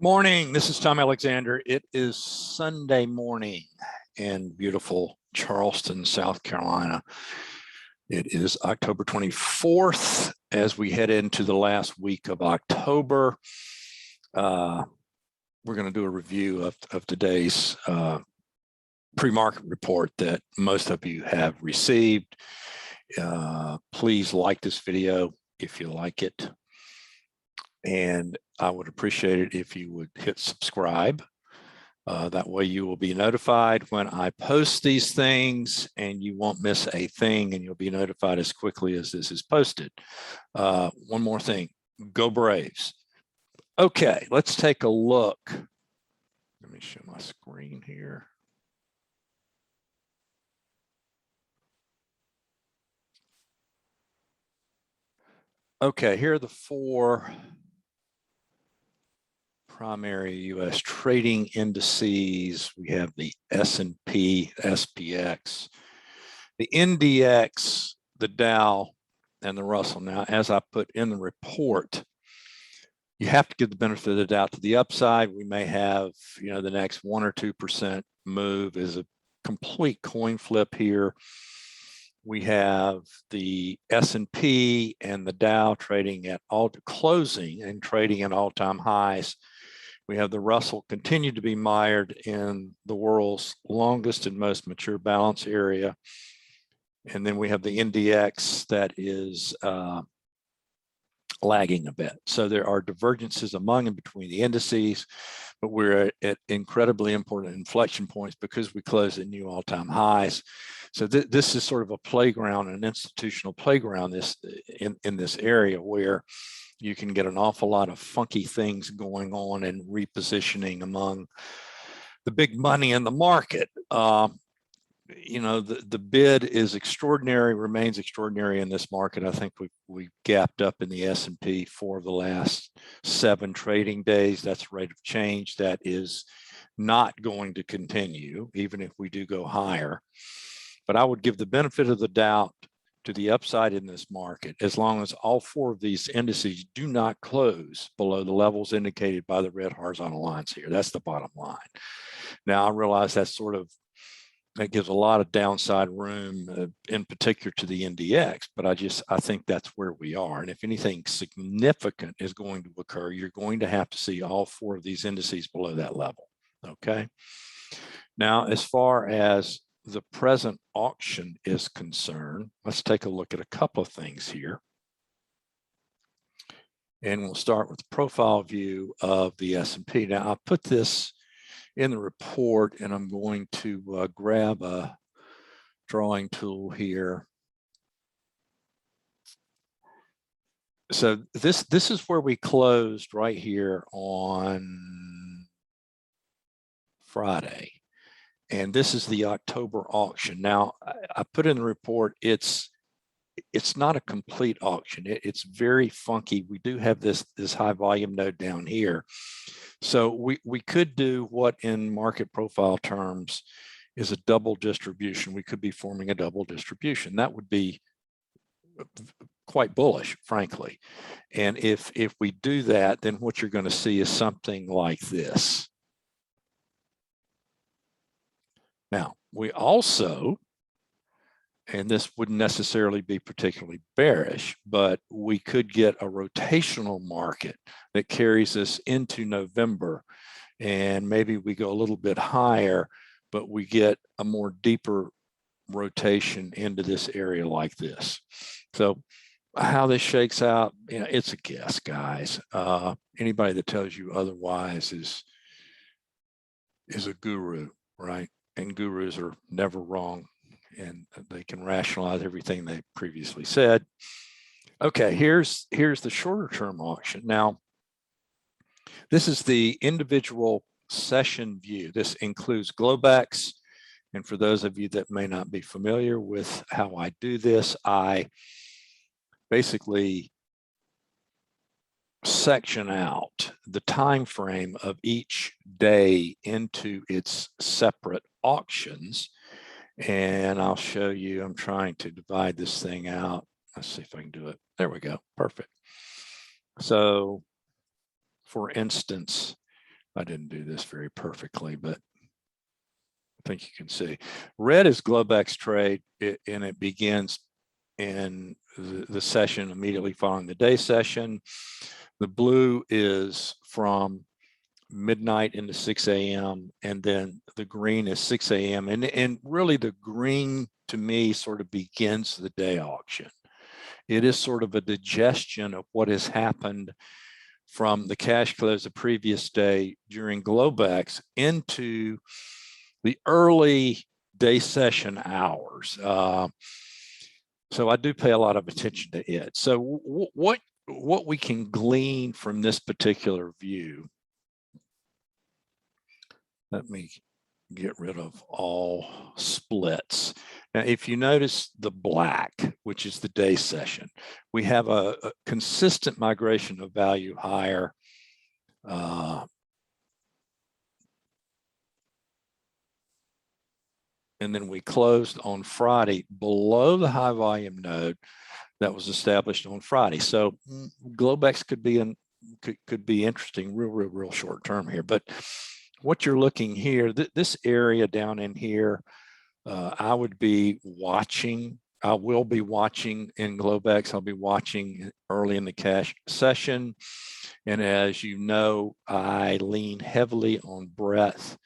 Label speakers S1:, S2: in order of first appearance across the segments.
S1: Morning, this is Tom Alexander. It is Sunday morning in beautiful Charleston, South Carolina. It is October 24th as we head into the last week of October. We're going to do a review of today's pre-market report that most of you have received. Please like this video if you like it. And I would appreciate it if you would hit subscribe. That way you will be notified when I post these things and you won't miss a thing, and you'll be notified as quickly as this is posted. One more thing, go Braves. Okay, let's take a look. Let me show my screen here. Okay, here are the four primary U.S. trading indices. We have the S&P, SPX, the NDX, the Dow, and the Russell. Now, as I put in the report, you have to give the benefit of the doubt to the upside. We may have, the next 1 or 2% move is a complete coin flip here. We have the S&P and the Dow trading at closing and trading at all-time highs. We have the Russell continue to be mired in the world's longest and most mature balance area. And then we have the NDX that is lagging a bit. So there are divergences among and between the indices, but we're at incredibly important inflection points because we close at new all-time highs. So this is sort of a playground, an institutional playground in this area where you can get an awful lot of funky things going on and repositioning among the big money in the market. The bid is extraordinary, remains extraordinary in this market. I think we gapped up in the S&P 4 of the last 7 trading days. That's rate of change. That is not going to continue, even if we do go higher. But I would give the benefit of the doubt to the upside in this market, as long as all 4 of these indices do not close below the levels indicated by the red horizontal lines here. That's the bottom line. Now, I realize that gives a lot of downside room, in particular to the NDX, but I think that's where we are. And if anything significant is going to occur, you're going to have to see all 4 of these indices below that level. Okay. Now, as far as the present auction is concerned, let's take a look at a couple of things here. And we'll start with the profile view of the S&P. Now, I'll put this in the report, and I'm going to grab a drawing tool here. So this is where we closed right here on Friday. And this is the October auction. Now, I put in the report, it's not a complete auction. It's very funky. We do have this high volume node down here. So we could do what in market profile terms is a double distribution. We could be forming a double distribution. That would be quite bullish, frankly. And if we do that, then what you're going to see is something like this. Now, we also, and this wouldn't necessarily be particularly bearish, but we could get a rotational market that carries us into November, and maybe we go a little bit higher, but we get a more deeper rotation into this area like this. So how this shakes out, it's a guess, guys. Anybody that tells you otherwise is a guru, right? And gurus are never wrong, and they can rationalize everything they previously said. Okay, here's the shorter term auction. Now, this is the individual session view. This includes Globex. And for those of you that may not be familiar with how I do this, I basically section out the time frame of each day into its separate auctions. And I'll show you, I'm trying to divide this thing out. Let's see if I can do it. There we go. Perfect. So for instance, I didn't do this very perfectly, but I think you can see. Red is Globex trade, and it begins in the session immediately following the day session. The blue is from midnight into 6 a.m. and then the green is 6 a.m. And really the green to me sort of begins the day auction. It is sort of a digestion of what has happened from the cash close the previous day during Globex into the early day session hours. So I do pay a lot of attention to it. So what we can glean from this particular view, let me get rid of all splits. Now, if you notice the black, which is the day session, we have a consistent migration of value higher. And then we closed on Friday below the high volume node that was established on Friday. So Globex could be interesting, real short term here. But what you're looking here, this area down in here, I would be watching. I will be watching in Globex. I'll be watching early in the cash session. And as you know, I lean heavily on breadth.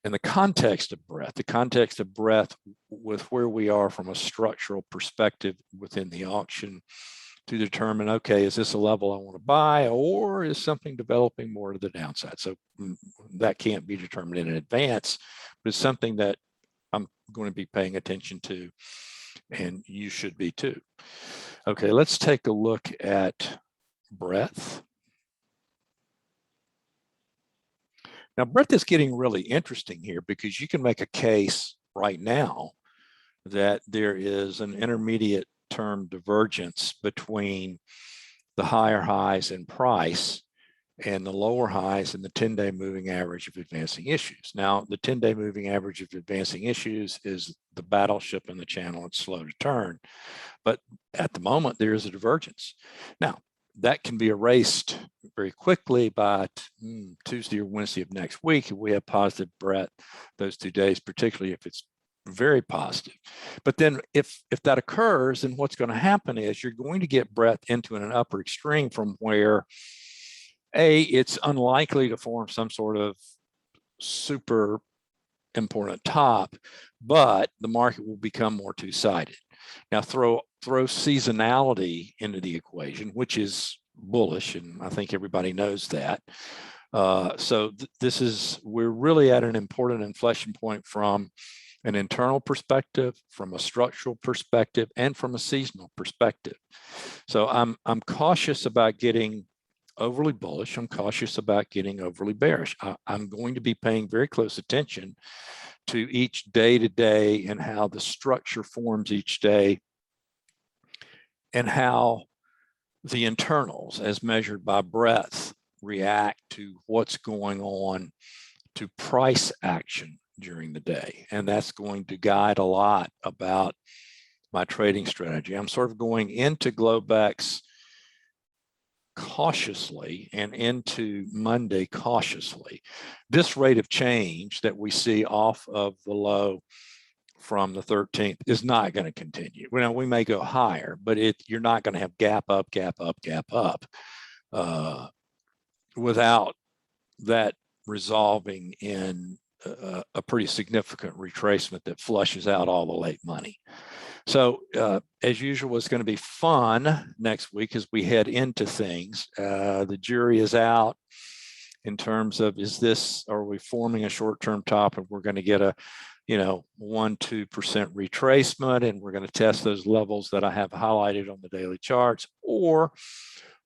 S1: In the context of breadth with where we are from a structural perspective within the auction to determine, okay, is this a level I want to buy or is something developing more to the downside? So that can't be determined in advance, but it's something that I'm going to be paying attention to, and you should be too. Okay, let's take a look at breadth. Now, breadth is getting really interesting here because you can make a case right now that there is an intermediate term divergence between the higher highs in price and the lower highs in the 10-day moving average of advancing issues. Now, the 10-day moving average of advancing issues is the battleship in the channel. It's slow to turn, but at the moment, there is a divergence. Now, that can be erased very quickly by Tuesday or Wednesday of next week if we have positive breadth those 2 days, particularly if it's very positive. But then if that occurs, then what's going to happen is you're going to get breadth into an upper extreme from where it's unlikely to form some sort of super important top, but the market will become more two-sided. Now throw seasonality into the equation, which is bullish, and I think everybody knows that. So we're really at an important inflection point from an internal perspective, from a structural perspective, and from a seasonal perspective. So I'm cautious about getting overly bullish. I'm cautious about getting overly bearish. I'm going to be paying very close attention to each day-to-day and how the structure forms each day and how the internals as measured by breadth react to what's going on to price action during the day. And that's going to guide a lot about my trading strategy. I'm sort of going into Globex cautiously and into Monday cautiously. This rate of change that we see off of the low from the 13th is not going to continue. Well, we may go higher, but you're not going to have gap up, gap up, gap up without that resolving in a pretty significant retracement that flushes out all the late money. So as usual, it's going to be fun next week as we head into things. The jury is out in terms of, are we forming a short-term top and we're going to get a 1-2% retracement and we're going to test those levels that I have highlighted on the daily charts, or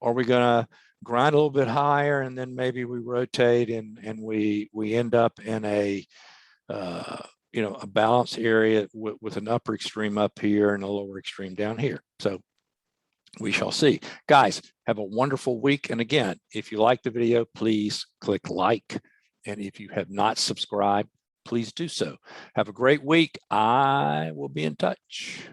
S1: are we going to grind a little bit higher and then maybe we rotate and we end up in a balance area with an upper extreme up here and a lower extreme down here. So we shall see. Guys, have a wonderful week. And again, if you like the video, please click like. And if you have not subscribed, please do so. Have a great week. I will be in touch.